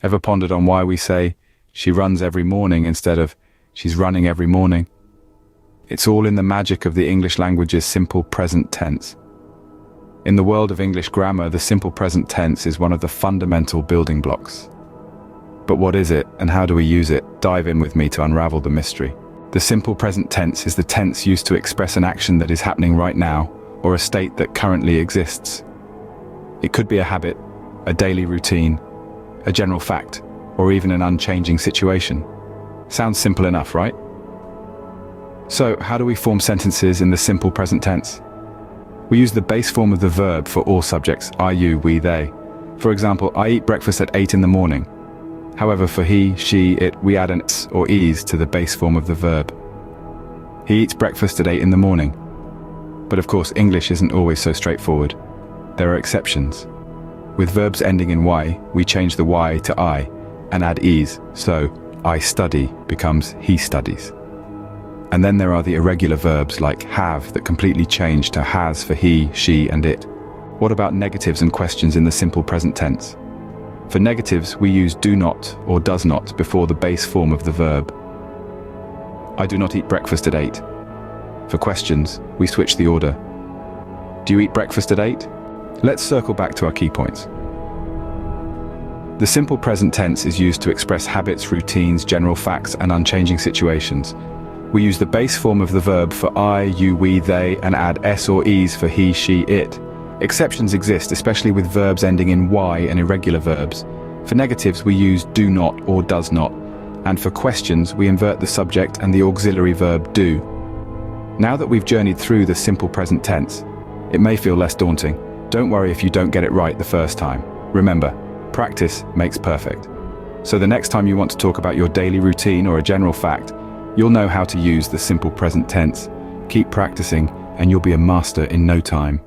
Ever pondered on why we say, she runs every morning instead of, she's running every morning? It's all in the magic of the English language's simple present tense. In the world of English grammar, the simple present tense is one of the fundamental building blocks. But what is it, and how do we use it? Dive in with me to unravel the mystery. The simple present tense is the tense used to express an action that is happening right now, or a state that currently exists. It could be a habit, a daily routine, a general fact, or even an unchanging situation. Sounds simple enough, right? So, how do we form sentences in the simple present tense? We use the base form of the verb for all subjects, I, you, we, they. For example, I eat breakfast at 8 in the morning. However, for he, she, it, we add an s or es to the base form of the verb. He eats breakfast at 8 in the morning. But of course, English isn't always so straightforward. There are exceptions. With verbs ending in y, we change the y to I and add es, so I study becomes he studies. And then there are the irregular verbs like have that completely change to has for he, she, and it. What about negatives and questions in the simple present tense? For negatives, we use do not or does not before the base form of the verb. I do not eat breakfast at 8. For questions, we switch the order. Do you eat breakfast at 8? Let's circle back to our key points. The simple present tense is used to express habits, routines, general facts, and unchanging situations. We use the base form of the verb for I, you, we, they, and add s or es for he, she, it. Exceptions exist, especially with verbs ending in y and irregular verbs. For negatives, we use do not or does not. And for questions, we invert the subject and the auxiliary verb do. Now that we've journeyed through the simple present tense, it may feel less daunting. Don't worry if you don't get it right the first time. Remember, practice makes perfect. So the next time you want to talk about your daily routine or a general fact, you'll know how to use the simple present tense. Keep practicing, and you'll be a master in no time.